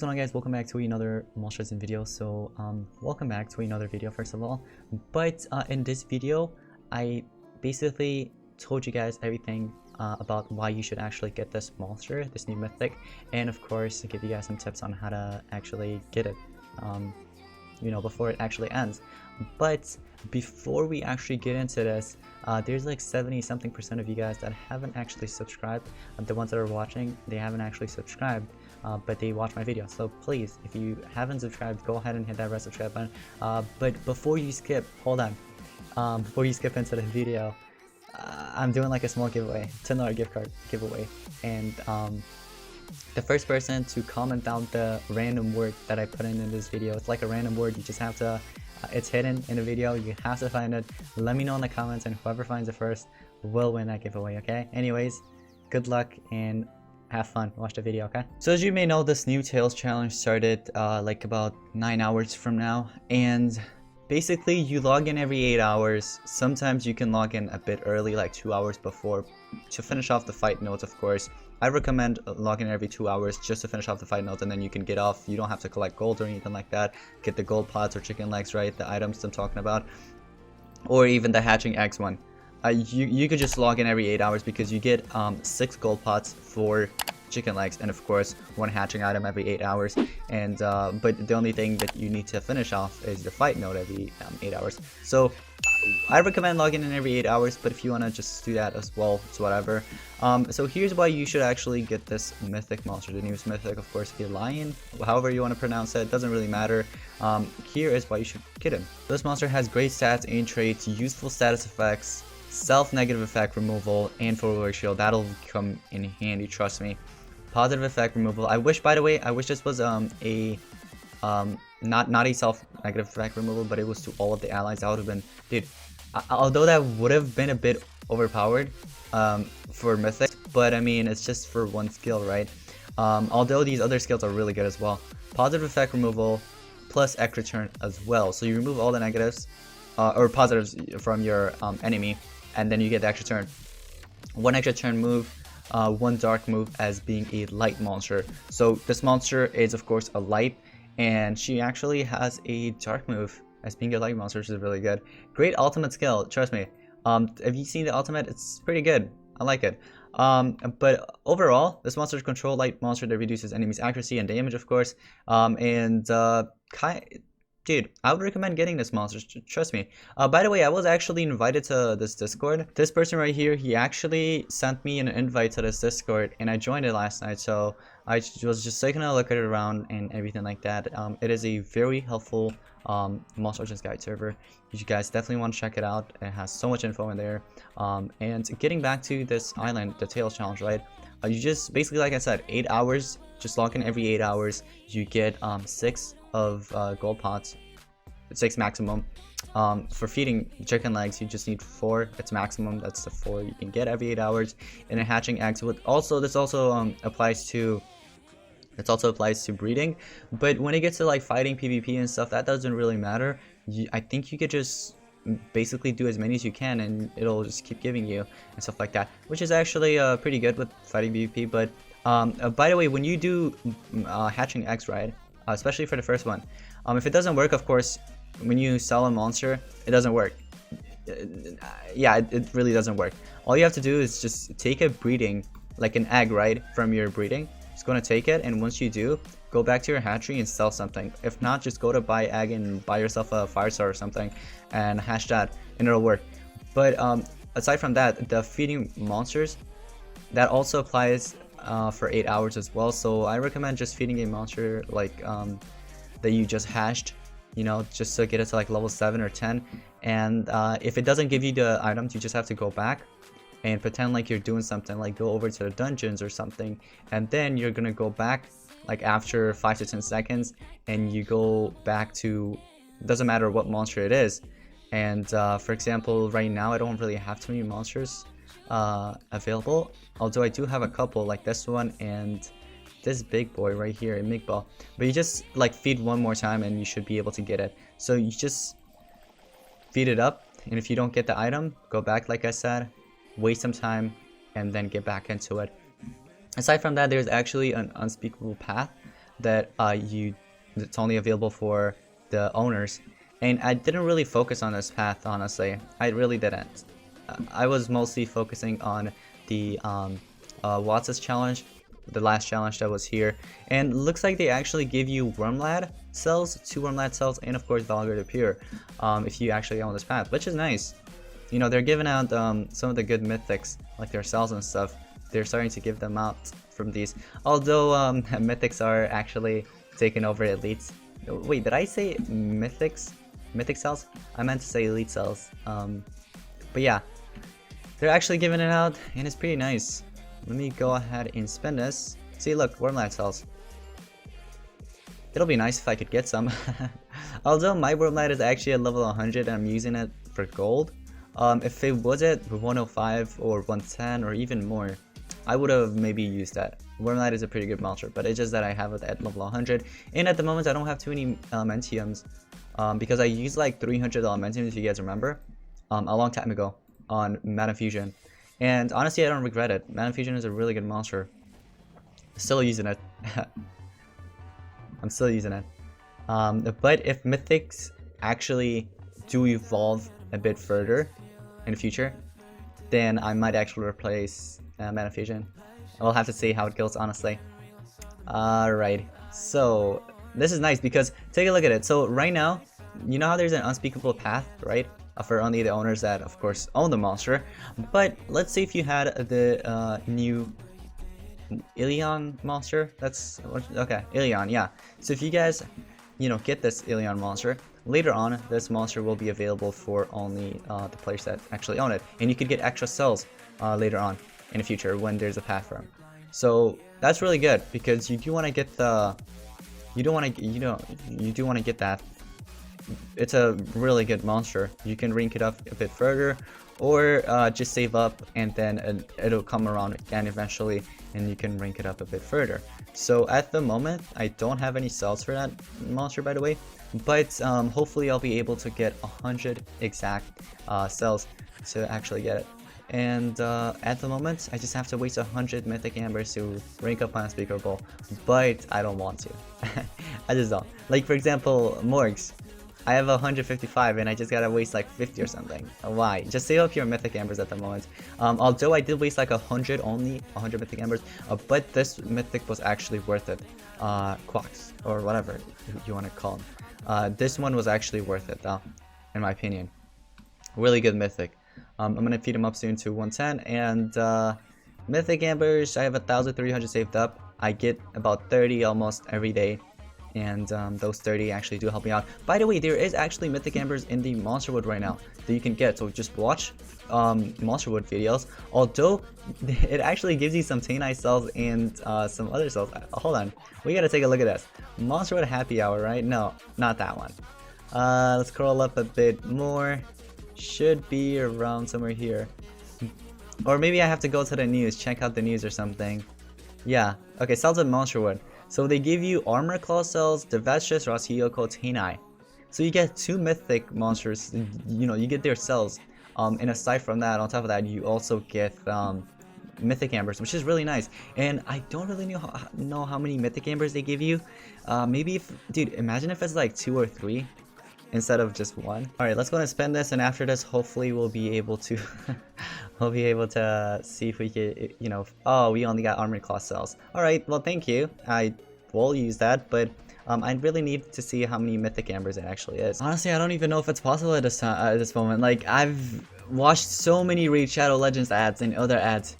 what's going on, guys? Welcome back to another monsters video. So welcome back to another video first of all. But in this video I basically told you guys everything about why you should actually get this monster, this new mythic, and of course give you guys some tips on how to actually get it you know, before it actually ends. But before we actually get into this, there's like 70-something% of you guys that haven't actually subscribed. The ones that are watching, they haven't actually subscribed, but they watch my video. So please, if you haven't subscribed, go ahead and hit that red subscribe button. But before you skip, hold on, before you skip into the video, I'm doing like a small giveaway, $10 gift card giveaway, and the first person to comment down the random word that I put in this video, it's like a random word, you just have to, it's hidden in the video, you have to find it, let me know in the comments, and whoever finds it first will win that giveaway, okay? Anyways, good luck and have fun, watch the video, okay? So as you may know, this new Tails challenge started like about 9 hours from now, and basically you log in every 8 hours. Sometimes you can log in a bit early, like 2 hours before, to finish off the fight nodes, of course. I recommend logging in every 2 hours just to finish off the fight nodes, and then you can get off. You don't have to collect gold or anything like that. Get the gold pots or chicken legs, right? The items I'm talking about. Or even the hatching eggs one. You could just log in every 8 hours because you get 6 gold pots for chicken legs, and of course 1 hatching item every 8 hours. And but the only thing that you need to finish off is your fight node every 8 hours. So I recommend logging in every 8 hours, but if you want to just do that as well, it's whatever. So here's why you should actually get this mythic monster, the newest mythic, of course, the lion, however you want to pronounce it, doesn't really matter. Here is why you should get him. This monster has great stats and traits, useful status effects, self-negative effect removal, and forward shield. That'll come in handy, trust me. Positive effect removal. I wish, by the way, I wish this was not a self-negative effect removal, but it was to all of the allies. That would have been, dude, although that would have been a bit overpowered for mythic, but I mean, it's just for 1 skill, right? Although these other skills are really good as well. Positive effect removal plus extra turn as well. So you remove all the negatives or positives from your enemy, and then you get the extra turn. 1 extra turn move, 1 dark move as being a light monster. So this monster is of course a light, and she actually has a dark move as being a light monster, which is really good. Great ultimate skill, trust me. Have you seen the ultimate? It's pretty good. I like it. But overall, this monster is control light monster that reduces enemies' accuracy and damage, of course. Dude, I would recommend getting this monster, trust me. By the way, I was actually invited to this Discord. This person right here, he actually sent me an invite to this Discord, and I joined it last night, so I was just taking a look at it around and everything like that. It is a very helpful Monster Legends guide server. You guys definitely want to check it out. It has so much info in there. And getting back to this island, the Tails challenge, right? You just, basically like I said, 8 hours, just log in every 8 hours. You get 6 of gold pots, 6 maximum. For feeding chicken legs, you just need 4. It's maximum. That's the 4 you can get every 8 hours. And then hatching eggs. This also applies to breeding. But when it gets to like fighting PvP and stuff, that doesn't really matter. I think you could just basically do as many as you can, and it'll just keep giving you and stuff like that, which is actually pretty good with fighting PvP. But by the way, when you do hatching eggs, right? Especially for the first one, if it doesn't work, of course, when you sell a monster, it doesn't work. Yeah, it really doesn't work. All you have to do is just take a breeding, like an egg, right, from your breeding. Just gonna take it, and once you do, go back to your hatchery and sell something. If not, just go to buy egg and buy yourself a fire star or something and hash that, and it'll work. But aside from that, the feeding monsters, that also applies for 8 hours as well. So I recommend just feeding a monster like that you just hashed, you know, just to get it to like level 7 or 10. And if it doesn't give you the items, you just have to go back and pretend like you're doing something, like go over to the dungeons or something, and then you're gonna go back like after 5 to 10 seconds, and you go back to, doesn't matter what monster it is. And for example, right now I don't really have too many monsters available, although I do have a couple, like this one and this big boy right here, a Migball. But you just like feed 1 more time and you should be able to get it. So you just feed it up, and if you don't get the item, go back like I said, waste some time, and then get back into it. Aside from that, there's actually an unspeakable path that it's only available for the owners, and I didn't really focus on this path, honestly. I really didn't. I was mostly focusing on the Watts' challenge, the last challenge that was here, and looks like they actually give you Wormlad cells, 2 Wormlad cells, and of course Valgard Appear, if you actually go on this path, which is nice. You know, they're giving out some of the good mythics, like their cells and stuff. They're starting to give them out from these, although mythics are actually taking over elites. Wait, did I say mythics? Mythic cells? I meant to say elite cells. But yeah, they're actually giving it out, and it's pretty nice. Let me go ahead and spend this. See, look, Wormlad cells. It'll be nice if I could get some. Although my Wormlad is actually at level 100 and I'm using it for gold. If it was at 105 or 110 or even more, I would have maybe used that. Wormlad is a pretty good monster, but it's just that I have it at level 100. And at the moment, I don't have too many Elementiums. Because I used like 300 Elementiums, if you guys remember, a long time ago on Mana Fusion. And honestly, I don't regret it. Mana Fusion is a really good monster. Still using it. I'm still using it. But if mythics actually do evolve a bit further in the future, then I might actually replace Mana Fusion. We'll have to see how it goes, honestly. Alright, so this is nice because take a look at it. So right now, you know how there's an unspeakable path, right? For only the owners that, of course, own the monster. But let's say if you had the new Ilion monster. That's okay, Ilion, yeah. So if you guys, you know, get this Ilion monster, later on, this monster will be available for only the players that actually own it, and you could get extra cells later on in the future when there's a path for them. So that's really good because you do want to get the, you do want to get that. It's a really good monster. You can rank it up a bit further, or just save up and then it'll come around again eventually, and you can rank it up a bit further. So at the moment, I don't have any cells for that monster, by the way, but hopefully I'll be able to get 100 exact cells to actually get it. And at the moment, I just have to waste 100 mythic ambers to rank up unspeakable, but I don't want to. I just don't. Like, for example, Morgs. I have 155 and I just gotta waste like 50 or something. Why? Just save up your mythic ambers at the moment. Although I did waste like 100 only, 100 mythic ambers, but this mythic was actually worth it. Quacks, or whatever you want to call them. This one was actually worth it though, in my opinion. Really good mythic. I'm gonna feed him up soon to 110, and mythic ambers, I have 1,300 saved up. I get about 30 almost every day. And those 30 actually do help me out. By the way, there is actually mythic ambers in the Monsterwood right now that you can get, so just watch Monsterwood videos. Although it actually gives you some Tainai cells and some other cells. Hold on, we gotta take a look at this. Monsterwood Happy Hour, right? No, not that one. Let's scroll up a bit more. Should be around somewhere here, or maybe I have to go to the news, check out the news or something. Yeah, okay, cells of Monsterwood. So they give you Armor Claw cells, Devastatress, Rashiyoko, Tainai. So you get 2 mythic monsters, you know, you get their cells. And aside from that, on top of that, you also get mythic ambers, which is really nice. And I don't really know how many mythic ambers they give you. Maybe if, dude, imagine if it's like 2 or 3 instead of just 1. Alright, let's go and spend this, and after this, hopefully we'll be able to we'll be able to see if we get, you know, oh, we only got Armored Claw cells. Alright, well, thank you. I will use that, but I really need to see how many mythic ambers it actually is. Honestly, I don't even know if it's possible at this time, at this moment. Like, I've watched so many Raid Shadow Legends ads and other ads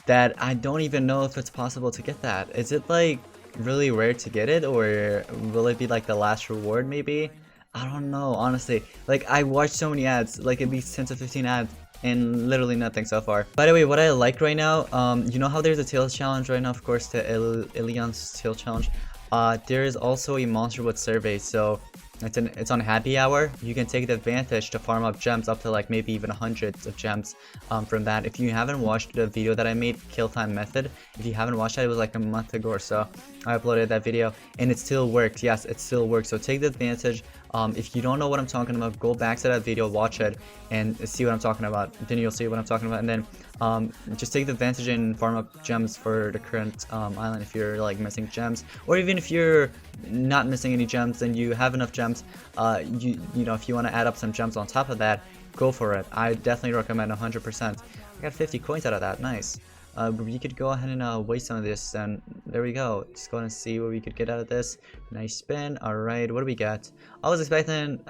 that I don't even know if it's possible to get that. Is it like really rare to get it, or will it be like the last reward maybe? I don't know, honestly. Like, I watched so many ads, like at least 10 to 15 ads, and literally nothing so far. By the way, what I like right now, you know how there's a Tails challenge right now, of course, the Ilion's Tail challenge. There is also a Monsterwood survey, so it's on Happy Hour. You can take the advantage to farm up gems up to like maybe even hundreds of gems from that. If you haven't watched the video that I made, Kill Time Method, if you haven't watched that, it was like a month ago or so. I uploaded that video and it still works. Yes, it still works. So take the advantage If you don't know what I'm talking about, go back to that video, watch it, and see what I'm talking about. Then you'll see what I'm talking about, and then just take the advantage and farm up gems for the current island if you're like missing gems, or even if you're not missing any gems and you have enough gems. You know, if you want to add up some gems on top of that, go for it. I definitely recommend 100%. I got 50 coins out of that. Nice. We could go ahead and waste some of this, and there we go. Just go and see what we could get out of this. Nice spin. Alright, what do we get? I was expecting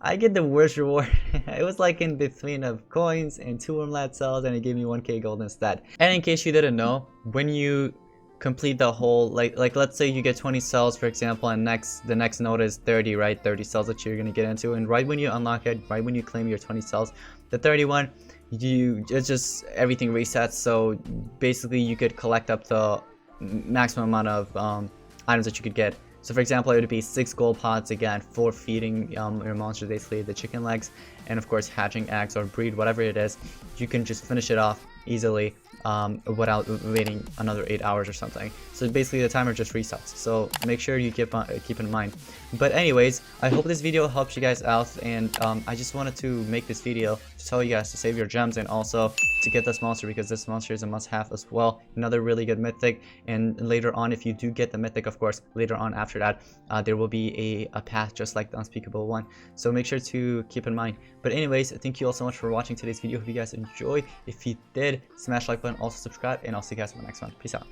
I get the worst reward. It was like in between of coins and 2 Wormlat cells, and it gave me 1k gold instead. And in case you didn't know, when you complete the whole, like let's say you get 20 cells for example, and the next node is 30, right? 30 cells that you're gonna get into, and right when you unlock it, right when you claim your 20 cells, the 31, it's just everything resets. So basically you could collect up the maximum amount of items that you could get. So for example, it would be 6 gold pots again for feeding your monsters, basically the chicken legs, and of course hatching eggs or breed, whatever it is. You can just finish it off easily without waiting another 8 hours or something. So basically the timer just resets, so make sure you keep in mind. But anyways, I hope this video helps you guys out, and I just wanted to make this video to tell you guys to save your gems and also to get this monster, because this monster is a must-have as well. Another really good mythic, and later on, if you do get the mythic, of course, later on after that, there will be a path just like the unspeakable one. So make sure to keep in mind. But anyways, thank you all so much for watching today's video. Hope you guys enjoyed. If you did, smash like button, also subscribe, and I'll see you guys in the next one. Peace out.